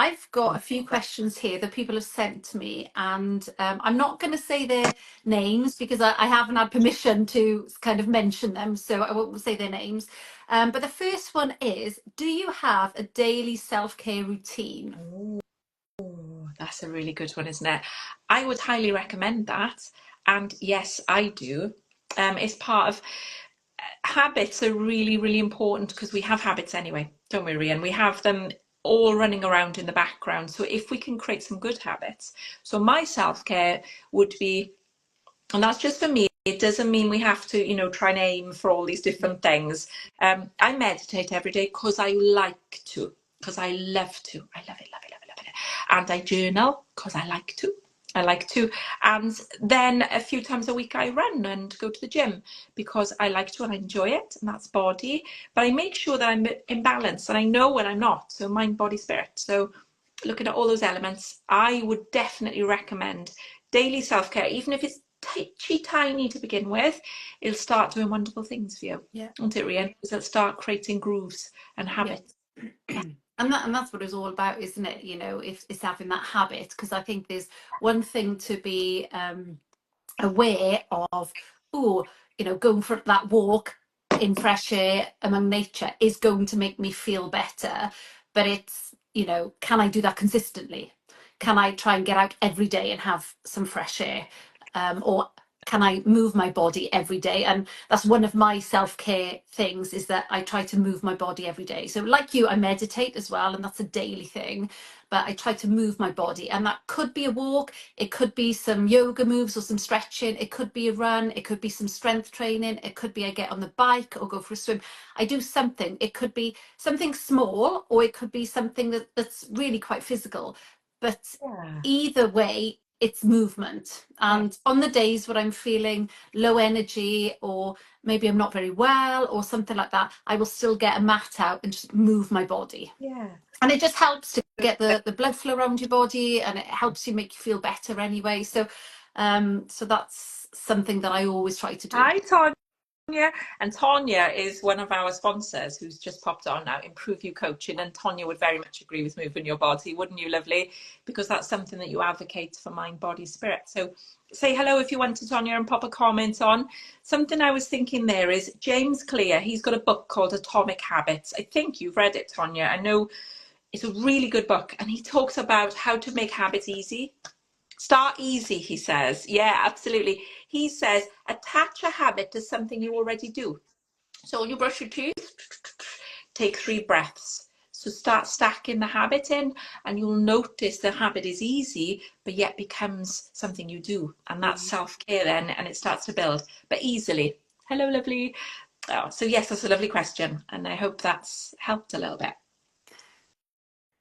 I've got a few questions here that people have sent to me, and I'm not going to say their names because I haven't had permission to kind of mention them, so I won't say their names. But the first one is, do you have a daily self-care routine? Oh, that's a really good one, isn't it? I would highly recommend that. And yes, I do. It's part of habits are really, really important because we have habits anyway, don't we, Rhian? We have them all running around in the background. So if we can create some good habits. So my self-care would be, and that's just for me, it doesn't mean we have to, try and aim for all these different things. I meditate every day because I like to, because I love to. I love it, love it, love it, love it. And I journal because I like to. I like to. And then a few times a week I run and go to the gym because I like to and I enjoy it, and that's body. But I make sure that I'm in balance, and I know when I'm not. So mind, body, spirit. So looking at all those elements, I would definitely recommend daily self-care, even if it's tiny to begin with. It'll start doing wonderful things for you, won't it, Rhian? Because it'll start creating grooves and habits. Yeah. And that's what it's all about, isn't it? It's having that habit, because I think there's one thing to be aware of. Going for that walk in fresh air among nature is going to make me feel better, but it's, can I do that consistently? Can I try and get out every day and have some fresh air? Or can I move my body every day? And that's one of my self-care things, is that I try to move my body every day. So like you, I meditate as well, and that's a daily thing, but I try to move my body, and that could be a walk, it could be some yoga moves or some stretching, it could be a run, it could be some strength training, it could be I get on the bike or go for a swim. I do something. It could be something small, or it could be something that's really quite physical, but either way, it's movement. And on the days when I'm feeling low energy, or maybe I'm not very well or something like that, I will still get a mat out and just move my body. And it just helps to get the blood flow around your body, and it helps you, make you feel better anyway. So that's something that I always try to do. Hi, Tonya. And Tonya is one of our sponsors who's just popped on now, Improve You Coaching. And Tonya would very much agree with moving your body, wouldn't you, lovely? Because that's something that you advocate for, mind, body, spirit. So say hello if you want to, Tonya, and pop a comment on. Something I was thinking there is James Clear. He's got a book called Atomic Habits. I think you've read it, Tonya. I know it's a really good book. And he talks about how to make habits easy. Start easy, he says. Yeah, absolutely. He says, attach a habit to something you already do. So when you brush your teeth, take 3 breaths. So start stacking the habit in, and you'll notice the habit is easy, but yet becomes something you do. And that's self-care then, and it starts to build, but easily. Hello, lovely. Oh, so yes, that's a lovely question, and I hope that's helped a little bit.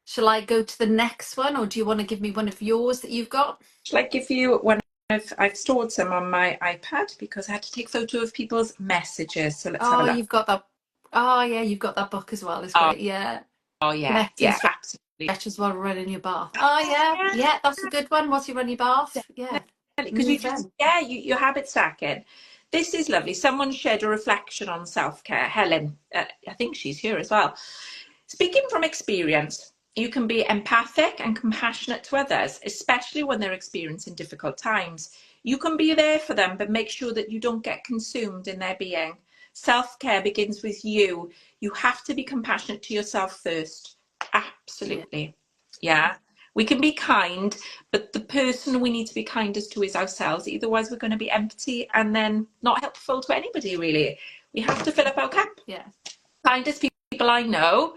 Shall I go to the next one, or do you want to give me one of yours that you've got? Shall I give you one? I've stored some on my iPad because I had to take photo of people's messages. So let's have a look. You've got that. Oh yeah, you've got that book as well. It's great. Yeah. Oh yeah, yeah, absolutely. Stretch as well, running your bath. Oh yeah, that's a good one. Whilst you run your bath, yeah. Because you just your habit stacking. This is lovely. Someone shared a reflection on self-care. Helen, I think she's here as well. Speaking from experience, you can be empathic and compassionate to others, especially when they're experiencing difficult times. You can be there for them, but make sure that you don't get consumed in their being. Self-care begins with you. You have to be compassionate to yourself first. Absolutely. Yeah. We can be kind, but the person we need to be kindest to is ourselves. Otherwise, we're going to be empty and then not helpful to anybody, really. We have to fill up our cup. Yeah. Kindest people I know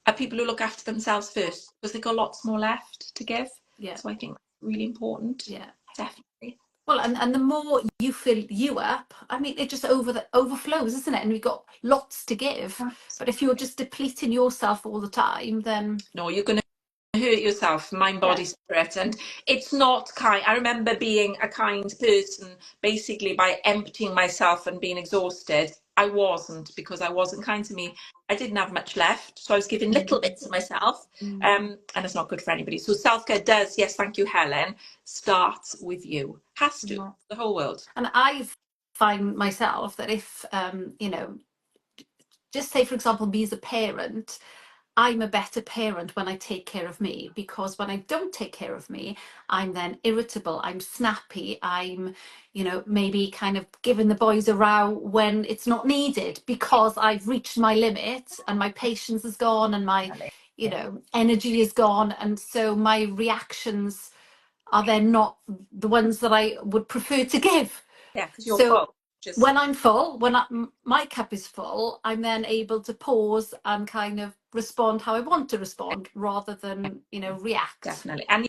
are people who look after themselves first, because they've got lots more left to give. Yeah. So I think that's really important. Yeah, definitely. Well, and the more you fill you up, I mean, it just overflows, isn't it? And we've got lots to give. Absolutely. But if you're just depleting yourself all the time, then no, you're going to hurt yourself, mind, body, spirit. And it's not kind. I remember being a kind person basically by emptying myself and being exhausted. I wasn't, because I wasn't kind to me. I didn't have much left, so I was giving little bits of myself, and it's not good for anybody. So self-care does, yes, thank you, Helen, starts with you. Has to, the whole world. And I find myself that if just say, for example, me as a parent, I'm a better parent when I take care of me, because when I don't take care of me, I'm then irritable, I'm snappy, I'm, maybe kind of giving the boys a row when it's not needed, because I've reached my limit and my patience is gone and my, energy is gone. And so my reactions are then not the ones that I would prefer to give. Yeah, because you're So full. Just when I'm full, my cup is full, I'm then able to pause and kind of respond how I want to respond, rather than, react. definitely. And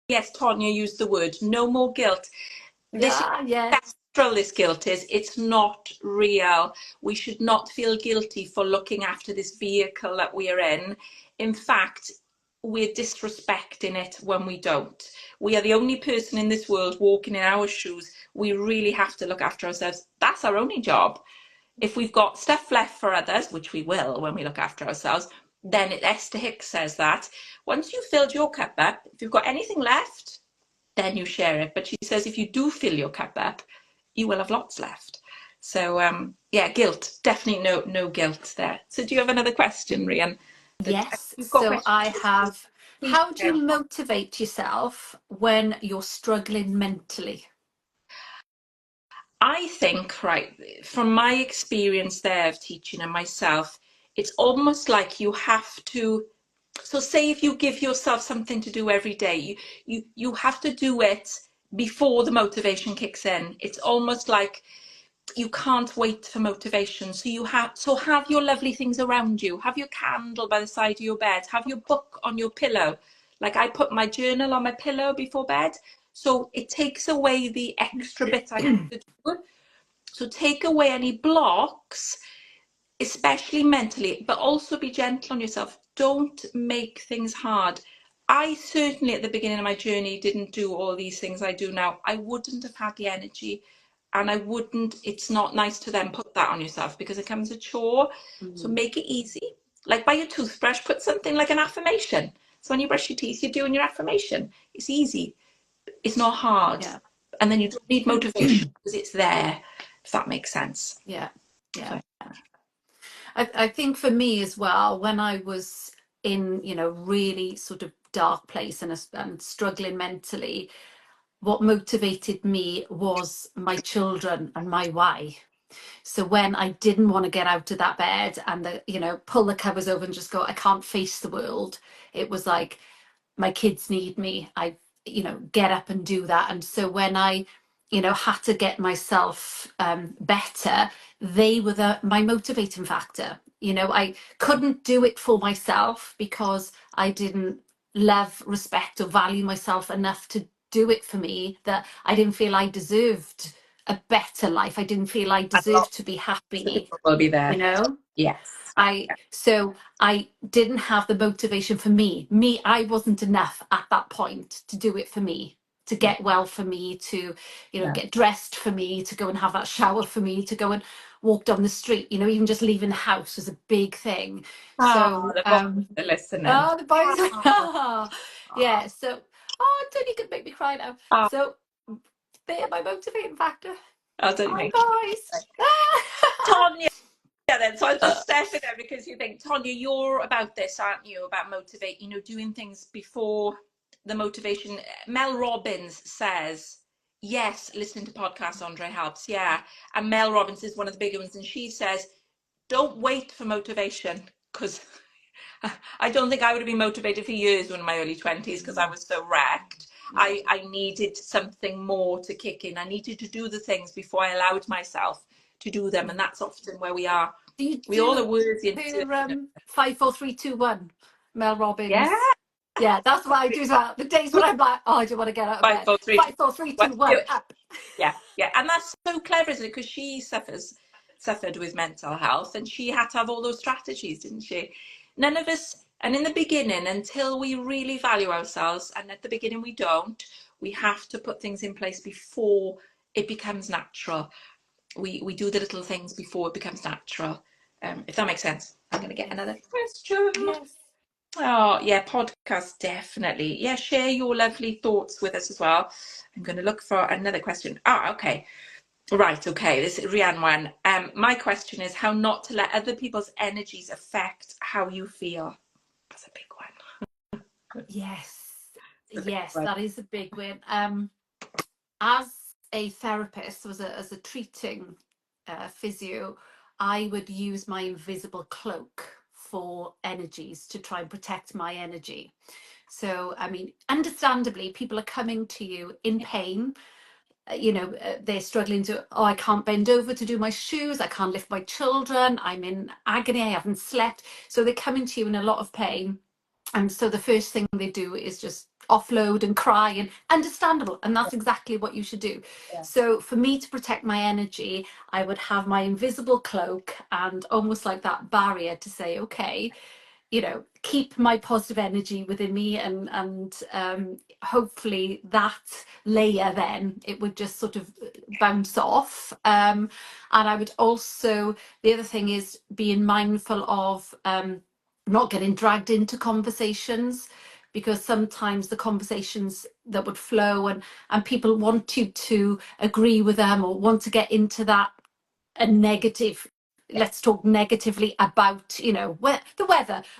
yes, Tonya used the word no more guilt. This is Yeah, yes. ancestral, this guilt is, it's not real. We should not feel guilty for looking after this vehicle that we are in. In fact, we're disrespecting it when we don't. We are the only person in this world walking in our shoes. We really have to look after ourselves. That's our only job. If we've got stuff left for others, which we will when we look after ourselves, then Esther Hicks says that once you've filled your cup up, if you've got anything left, then you share it. But she says if you do fill your cup up, you will have lots left. So yeah, guilt, definitely no guilt there. So do you have another question, Rhian? Yes. You've got So questions. I have, Please how do you share. motivate yourself when you're struggling mentally? I think, right, from my experience there of teaching and myself, it's almost like you have to. So say if you give yourself something to do every day, you have to do it before the motivation kicks in. It's almost like you can't wait for motivation. So have your lovely things around you. Have your candle by the side of your bed. Have your book on your pillow. Like I put my journal on my pillow before bed. So it takes away the extra bit I have to do. So take away any blocks, especially mentally, but also be gentle on yourself. Don't make things hard. I certainly at the beginning of my journey didn't do all these things I do now. I wouldn't have had the energy, and I wouldn't, it's not nice to then put that on yourself because it becomes a chore. So Mm, make it easy. Like by your toothbrush, put something like an affirmation. So when you brush your teeth, you're doing your affirmation. It's easy. It's not hard. yeah. And then you don't need motivation because it's there, if that makes sense. Yeah. Yeah. So, I think for me as well, when I was in, really sort of dark place and struggling mentally, what motivated me was my children and my why. So when I didn't want to get out of that bed and pull the covers over and just go, I can't face the world, it was like, my kids need me. I get up and do that. And so when I had to get myself better, they were my motivating factor. I couldn't do it for myself because I didn't love, respect, or value myself enough to do it for me, that I didn't feel I deserved a better life. I didn't feel I and deserved lots to be of happy. people will be there. Yes. So I didn't have the motivation for me. I wasn't enough at that point to do it for me, to Yeah. get well for me, to, No. get dressed for me, to go and have that shower for me, to go and walk down the street, even just leaving the house was a big thing. Oh, So, the boys are listening. oh, the boys, Oh, yeah. So, oh, Tony could make me cry now. oh, So, they're my motivating factor. oh, don't you Hi, make boys. Tonya then. So I was just stepping there because you think, Tonya, you're about this, aren't you? About motivate, doing things before the motivation. Mel Robbins says, yes, listening to podcasts, Andre helps. Yeah. And Mel Robbins is one of the bigger ones. And she says, don't wait for motivation because I don't think I would have been motivated for years in my early 20s because I was so wrecked. Yeah. I needed something more to kick in. I needed to do the things before I allowed myself to do them. And that's often where we are. Do you We all do are worthy until, her 5, 4, 3, 2, 1, Mel yeah, Robbins? Yeah, that's what I do. That the days when I'm like, oh, I don't want to get out of five, bed. four, three, two, 1, do 5, 4, 3, 2, 1, it. up. Yeah, yeah. And that's so clever, isn't it? Because she suffered with mental health and she had to have all those strategies, didn't she? None of us, and in the beginning, until we really value ourselves, and at the beginning we don't, we have to put things in place before it becomes natural. We do the little things before it becomes natural. If that makes sense. I'm going to get Yes. another question. Yes. Oh, yeah, podcast, definitely. Yeah, share your lovely thoughts with us as well. I'm going to look for another question. Ah, okay. Right, okay. This is Rhian one. My question is how not to let other people's energies affect how you feel. That's a big one. Yes, That's a big yes, one. that is a big win. As a therapist, as a treating physio, I would use my invisible cloak for energies to try and protect my energy. So, I mean, understandably, people are coming to you in pain. They're struggling to, oh, I can't bend over to do my shoes. I can't lift my children. I'm in agony. I haven't slept. So they're coming to you in a lot of pain. And so the first thing they do is just offload and cry, and understandable. And that's exactly what you should do. Yeah. So for me to protect my energy, I would have my invisible cloak and almost like that barrier to say, okay, keep my positive energy within me, and hopefully that layer, then it would just sort of bounce off. And I would also, the other thing is being mindful of not getting dragged into conversations, because sometimes the conversations that would flow, and people want you to agree with them or want to get into that a negative, let's talk negatively about the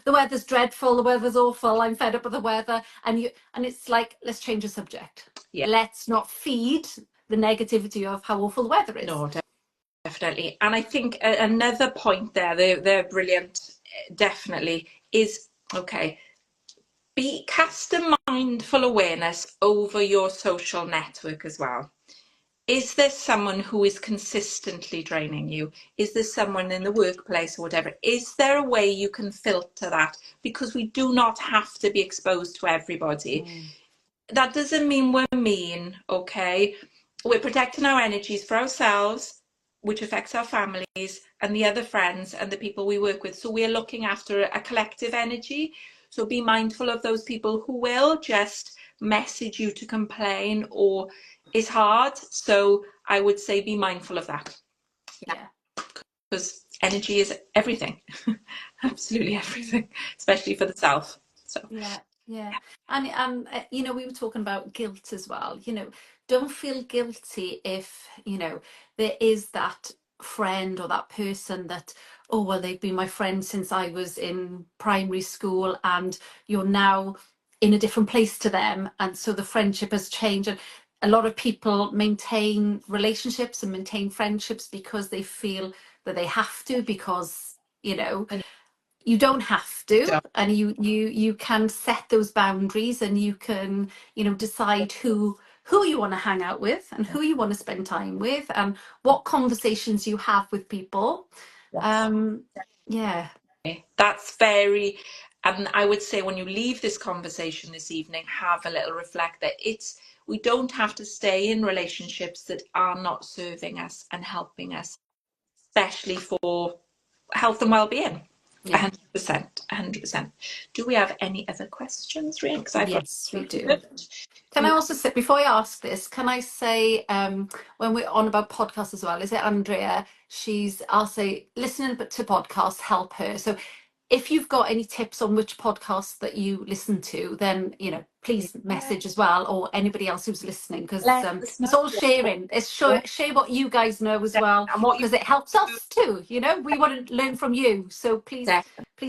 weather's dreadful, the weather's awful, I'm fed up with the weather, and it's like, let's change the subject. Yeah. Let's not feed the negativity of how awful the weather is. No, definitely. And I think another point there, they're brilliant, definitely, is, okay, cast a mindful awareness over your social network as well. Is there someone who is consistently draining you? Is there someone in the workplace or whatever? Is there a way you can filter that? Because we do not have to be exposed to everybody. That doesn't mean we're mean, okay? We're protecting our energies for ourselves, which affects our families and the other friends and the people we work with. So we're looking after a collective energy. So be mindful of those people who will just message you to complain or is hard. So I would say be mindful of that. Yeah. Because energy is everything. Absolutely everything, especially for the self. So Yeah. And we were talking about guilt as well. Don't feel guilty if there is that friend or that person that, oh well, they've been my friend since I was in primary school, and you're now in a different place to them, and so the friendship has changed. And a lot of people maintain relationships and maintain friendships because they feel that they have to, because you don't have to, and you can set those boundaries, and you can decide who you want to hang out with, and who you want to spend time with, and what conversations you have with people. Yeah. That's very, and I would say when you leave this conversation this evening, have a little reflect that we don't have to stay in relationships that are not serving us and helping us, especially for health and well-being. Yeah. 100%, 100%. Do we have any other questions, Rhian? Because I've got Yes, we do. Can I also say, before I ask this, can I say, when we're on about podcasts as well, is it Andrea? I'll say, listening to podcasts help her. So if you've got any tips on which podcasts that you listen to, then, please message as well, or anybody else who's listening, because it's all sharing. It's share what you guys know as well, because it helps us too. We want to learn from you. So please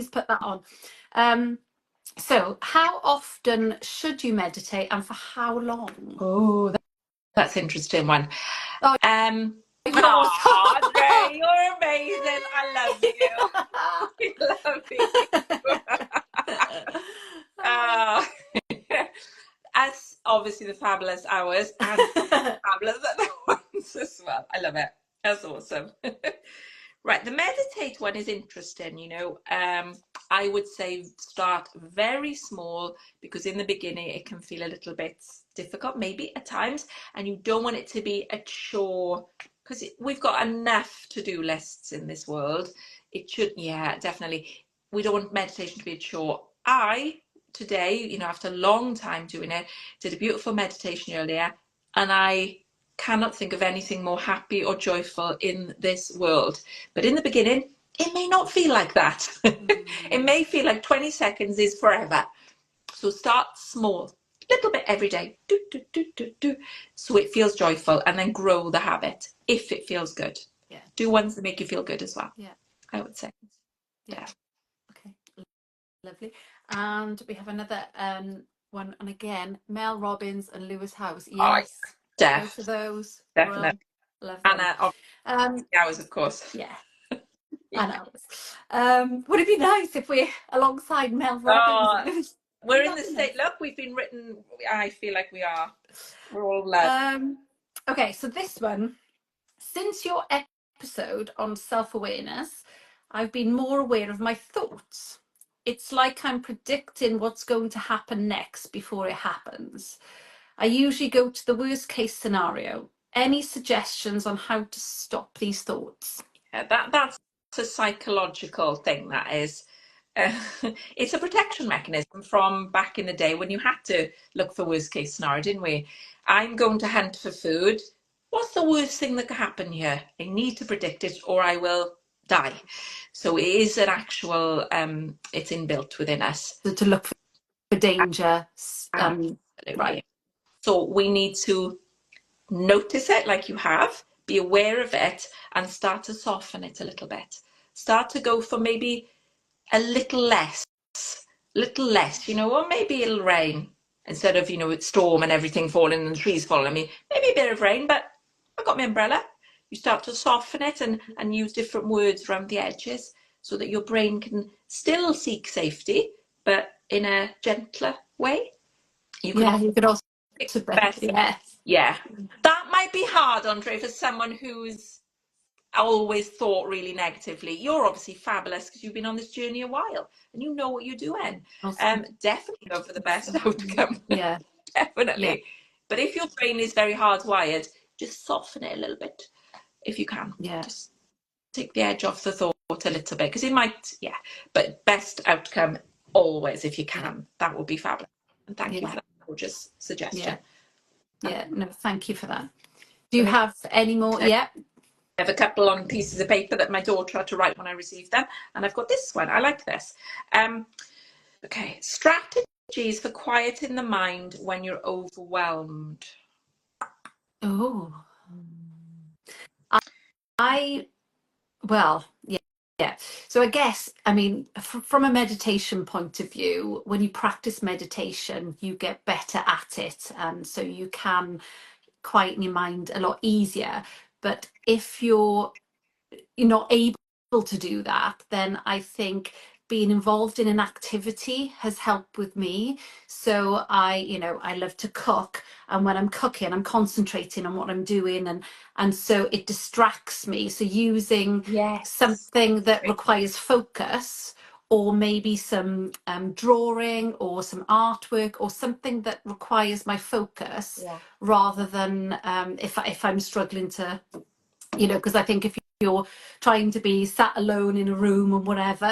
put that on. So, how often should you meditate, and for how long? Oh, that's an interesting one. Oh, Andre, you're amazing. I love you. I love you. As obviously the fabulous hours and fabulous other ones as well. I love it. That's awesome. Right, the meditate one is interesting. I would say start very small, because in the beginning it can feel a little bit difficult, maybe at times, and you don't want it to be a chore, because we've got enough to-do lists in this world. It should, yeah, definitely. We don't want meditation to be a chore. Today, after a long time doing it, did a beautiful meditation earlier, and I cannot think of anything more happy or joyful in this world. But in the beginning, it may not feel like that. It may feel like 20 seconds is forever. So start small, little bit every day, so it feels joyful, and then grow the habit if it feels good. Yeah. Do ones that make you feel good as well. Yeah. I would say. Yeah. Okay. Lovely. And we have another one, and again, Mel Robbins and Lewis House. Oh, Yes, yeah, both of those. definitely. Well, love And them. Um, hours, of course. yeah, I know. Would it be nice if we're alongside Mel Robbins Oh, and Lewis? we're Wouldn't in that the be state. nice? Look, we've been written. I feel like we are. We're all love. Okay, so this one, since your episode on self-awareness, I've been more aware of my thoughts. It's like I'm predicting what's going to happen next before it happens. I usually go to the worst case scenario. Any suggestions on how to stop these thoughts? Yeah, that's a psychological thing. That is. Uh, it's a protection mechanism from back in the day when you had to look for worst case scenario, didn't we? I'm going to hunt for food. What's the worst thing that could happen here? I need to predict it or I will die. So it is an actual, it's inbuilt within us. To look for danger. Absolutely. Right. So we need to notice it like you have, be aware of it, and start to soften it a little bit. Start to go for maybe a little less, or maybe it'll rain instead of, it's storm and everything falling and the trees falling. I mean, maybe a bit of rain, but I've got my umbrella. You start to soften it and use different words around the edges so that your brain can still seek safety, but in a gentler way. You can Yeah, often you could also pick the better. best. Yeah. Yeah. That might be hard, Andre, for someone who's always thought really negatively. You're obviously fabulous because you've been on this journey a while and you know what you're doing. Also, Definitely go for the best outcome. yeah. Yeah. Definitely. But if your brain is very hardwired, just soften it a little bit if you can. Yeah. Just take the edge off the thought a little bit because it might, but best outcome always if you can. That would be fabulous. And thank you for Yeah. that gorgeous suggestion. Yeah. Yeah. No, thank you for that. Do you have any more? Yeah. I have a couple on pieces of paper that my daughter had to write when I received them, and I've got this one. I like this. Okay, strategies for quieting the mind when you're overwhelmed. Oh, well, yeah. Yeah. So I guess, I mean, from a meditation point of view, when you practice meditation, you get better at it. And so you can quieten your mind a lot easier. But if you're not able to do that, then I think being involved in an activity has helped with me. So I love to cook, and when I'm cooking, I'm concentrating on what I'm doing, and so it distracts me. So using Yes. something that requires focus, or maybe some drawing or some artwork or something that requires my focus, Yeah. rather than if I'm struggling to, because I think if you're trying to be sat alone in a room or whatever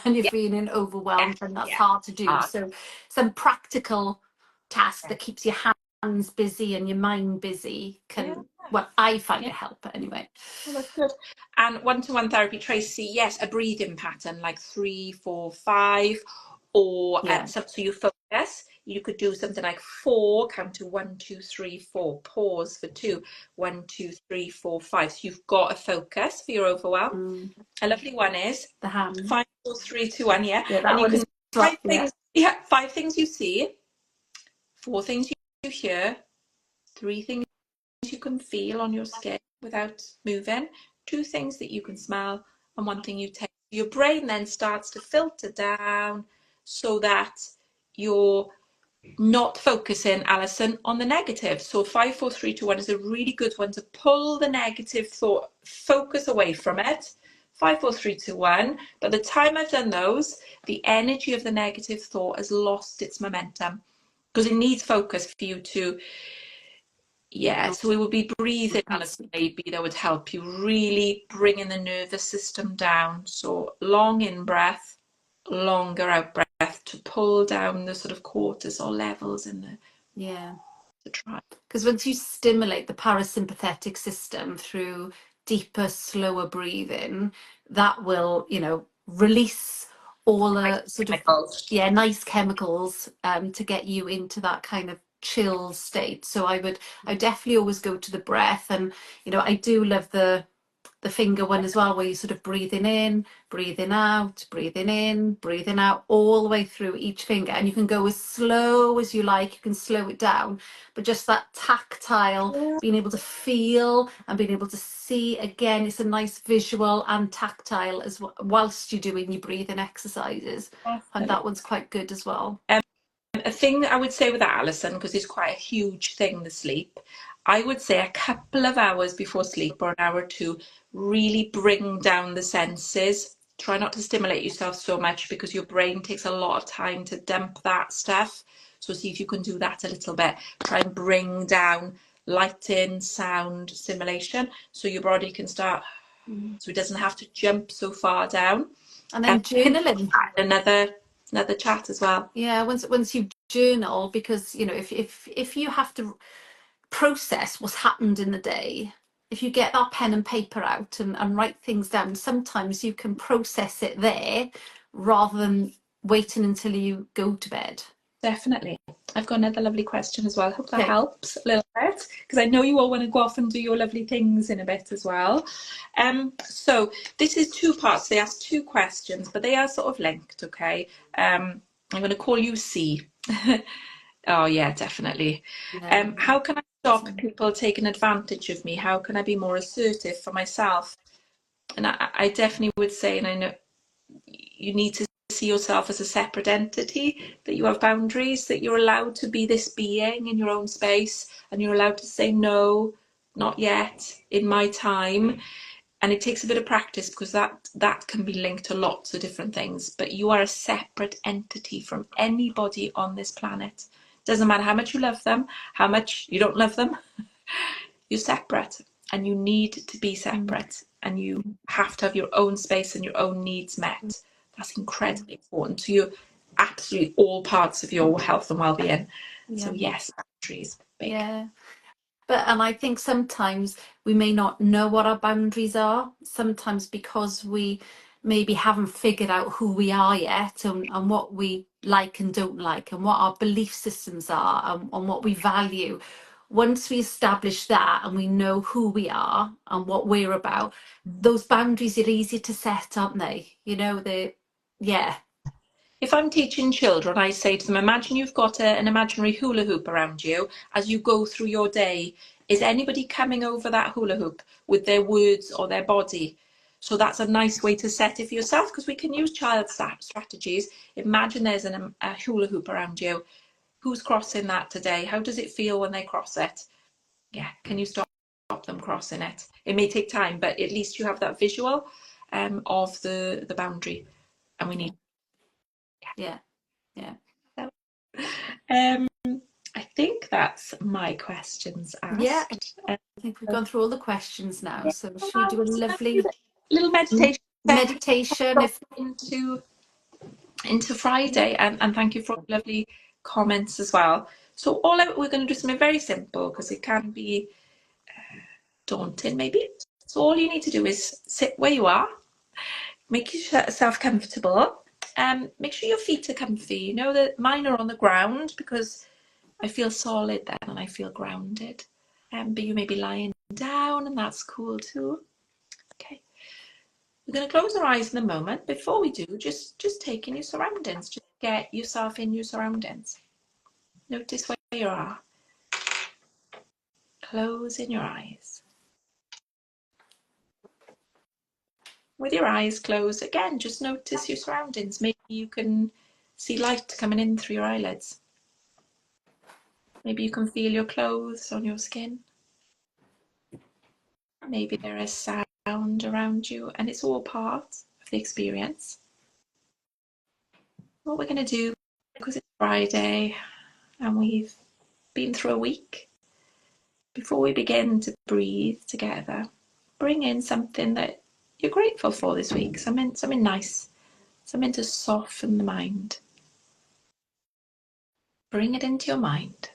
and you're Yeah. feeling Yeah. overwhelmed, then that's Yeah. hard to do. So some practical task that keeps your hands busy and your mind busy Yeah. can, well, I find Yeah. it help anyway. Oh, that's good. And one-to-one therapy, Tracy, yes, a breathing pattern like 3, 4, 5, or Yeah. so you focus. You could do something like 4, count to 1, 2, 3, 4, pause for 2, 1, 2, 3, 4, 5. So you've got a focus for your overwhelm. Mm, A lovely one is the hand. 5, 4, 3, 2, 1. Yeah, Yeah, and that you one can is right. Yeah. 5 things you see, 4 things you hear, 3 things you can feel on your skin without moving, 2 things that you can smell, and 1 thing you taste. Your brain then starts to filter down so that you're not focusing, Alison, on the negative. So 5, 4, 3, 2, 1 is a really good one to pull the negative thought focus away from it. 5, 4, 3, 2, 1. By the time I've done those, the energy of the negative thought has lost its momentum because it needs focus for you to. Yeah, so we would be breathing, Alison, maybe that would help you really bringing the nervous system down. So long in breath, longer out breath to pull down the sort of cortisol levels in the tribe. Because once you stimulate the parasympathetic system through deeper, slower breathing, that will, release all the sort of, Chemicals. nice chemicals to get you into that kind of chill state. So I definitely always go to the breath, and I do love the the finger one as well, where you're sort of breathing in, breathing out, breathing in, breathing out, all the way through each finger. And you can go as slow as you like, you can slow it down, but just that tactile, being able to feel and being able to see, again, it's a nice visual and tactile as well, whilst you're doing your breathing exercises. And that one's quite good as well. A thing I would say with Alison, because it's quite a huge thing, the sleep, I would say a couple of hours before sleep, or an hour or two, really bring down the senses. Try not to stimulate yourself so much, because your brain takes a lot of time to dump that stuff. So see if you can do that a little bit. Try and bring down lighting, sound, stimulation, so your body can start, so it doesn't have to jump so far down. And then journaling. Another chat as well. Yeah, once you journal, because you know, if you have to process what's happened in the day, if you get that pen and paper out and write things down, sometimes you can process it there rather than waiting until you go to bed. Definitely. I've got another lovely question as well. Hope that Okay. helps a little bit, because I know you all want to go off and do your lovely things in a bit as well. So this is two parts. They ask two questions, but they are sort of linked, okay? I'm going to call you C. Oh, yeah, definitely. Yeah. How can I stop people taking advantage of me? How can I be more assertive for myself? And I definitely would say, and I know you need to see yourself as a separate entity, that you have boundaries, that you're allowed to be this being in your own space, and you're allowed to say no, not yet, in my time. And it takes a bit of practice, because that can be linked to lots of different things, but you are a separate entity from anybody on this planet. Doesn't matter how much you love them, how much you don't love them, you're separate, and you need to be separate, and you have to have your own space and your own needs met. That's incredibly important to you, absolutely all parts of your health and well-being. So yes, boundaries, big. Yeah. And I think sometimes we may not know what our boundaries are, sometimes because we maybe haven't figured out who we are yet, and what we like and don't like, and what our belief systems are, and what we value. Once we establish that and we know who we are and what we're about, those boundaries are easy to set, aren't they? You know, yeah. If I'm teaching children, I say to them, imagine you've got an imaginary hula hoop around you as you go through your day. Is anybody coming over that hula hoop with their words or their body? So that's a nice way to set it for yourself, because we can use child strategies. Imagine there's a hula hoop around you. Who's crossing that today? How does it feel when they cross it? Yeah, can you stop them crossing it? It may take time, but at least you have that visual of the boundary, and we need. Yeah. I think that's my questions asked. Yeah, I think we've gone through all the questions now. So should we do a lovely little meditation meditation into Friday, and thank you for all the lovely comments as well. So we're going to do something very simple, because it can be daunting maybe. So all you need to do is sit where you are, make yourself comfortable, make sure your feet are comfy. You know that mine are on the ground, because I feel solid then, and I feel grounded. But you may be lying down, and that's cool too. Okay. We're going to close our eyes in a moment. Before we do, just take in your surroundings. Just get yourself in your surroundings. Notice where you are. Closing your eyes. With your eyes closed, again, just notice your surroundings. Maybe you can see light coming in through your eyelids. Maybe you can feel your clothes on your skin. Maybe there is sound around you, and it's all part of the experience. What we're going to do, because it's Friday and we've been through a week, before we begin to breathe together, bring in something that you're grateful for this week, something nice, something to soften the mind. Bring it into your mind.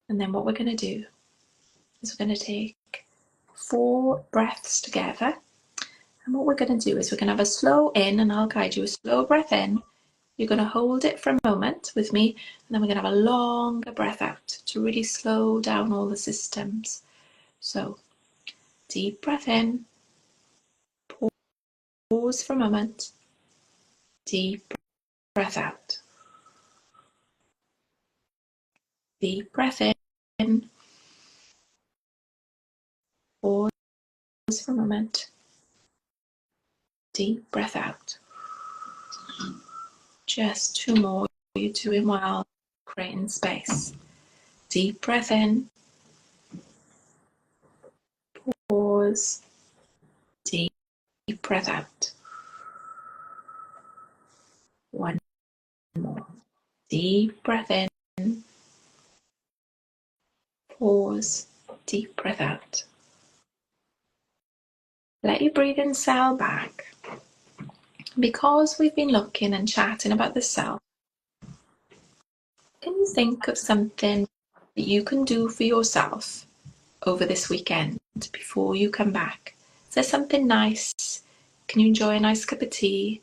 And then what we're going to do is we're going to take 4 breaths together. And what we're going to do is we're going to have a slow in, and I'll guide you, a slow breath in. You're going to hold it for a moment with me, and then we're going to have a longer breath out to really slow down all the systems. So Deep breath in. Pause for a moment. Deep breath out. Deep breath in. Pause for a moment. Deep breath out. Just 2 more. You're doing well. Creating space. Deep breath in. Pause. Deep breath out. 1 more. Deep breath in. Pause. Deep breath out. Let your breathing settle back. Because we've been looking and chatting about the self, can you think of something that you can do for yourself over this weekend before you come back? Is there something nice? Can you enjoy a nice cup of tea?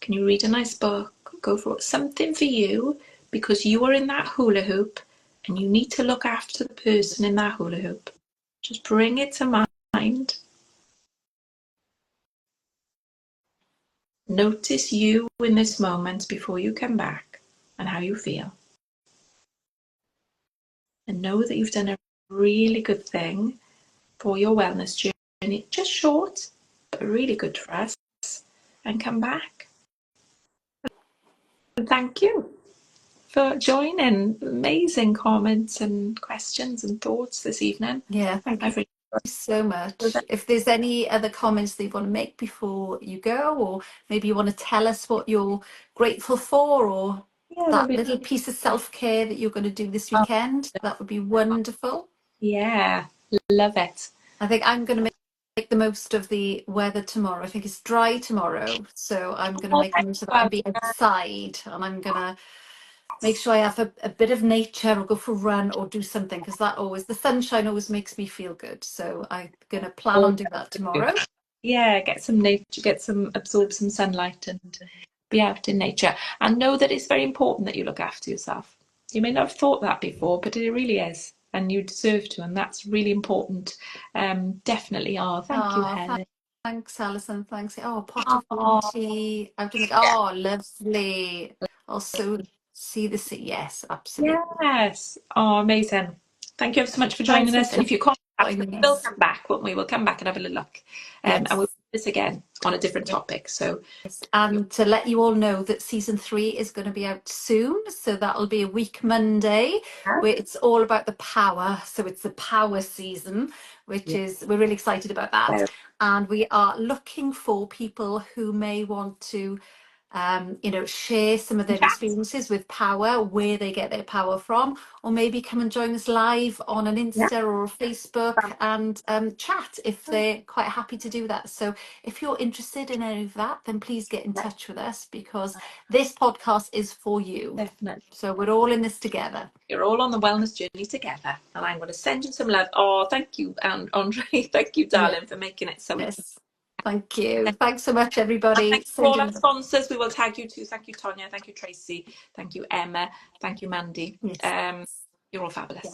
Can you read a nice book? Go for something for you because you are in that hula hoop and you need to look after the person in that hula hoop. Just bring it to mind. Notice you in this moment before you come back and how you feel. And know that you've done a really good thing for your wellness journey. Just short, but really good for us. And come back. And thank you for joining. Amazing comments and questions and thoughts this evening. Yeah, thank you so much. If there's any other comments that you want to make before you go, or maybe you want to tell us what you're grateful for, or that little piece of self-care that you're going to do this weekend, that would be wonderful. Yeah, love it. I think I'm going to make the most of the weather tomorrow. I think it's dry tomorrow, so I'm going to make the most of that and be outside, and I'm going to make sure I have a bit of nature or go for a run or do something, because the sunshine always makes me feel good. So I'm going to plan on doing that tomorrow. Yeah, get some nature, absorb some sunlight and be out in nature. And know that it's very important that you look after yourself. You may not have thought that before, but it really is. And you deserve to, and that's really important. Definitely are. Thank you, Helen. Thanks, Alison. Thanks. Oh, pot of warm tea. Lovely. Also, see the sea. Yes, absolutely. Yes. Oh, amazing. Thank you ever so much for joining us. And if you contact us, we'll come back, won't we? We'll come back and have a little look. And we'll do this again on a different topic. So, and to let you all know that season 3 is going to be out soon. So that'll be a week Monday, where it's all about the power. So it's the power season, which is, we're really excited about that. And we are looking for people who may want to share some of their experiences with power, where they get their power from, or maybe come and join us live on an Insta or a Facebook and chat if they're quite happy to do that. So if you're interested in any of that, then please get in touch with us, because this podcast is for you. Definitely. So we're all in this together. You're all on the wellness journey together, and I'm going to send you some love. Oh, thank you, Andre. Thank you, darling, for making it so easy. Thank you. Thanks so much, everybody. Thanks for all our sponsors. We will tag you too. Thank you, Tonya. Thank you, Tracy. Thank you, Emma. Thank you, Mandy. You're all fabulous.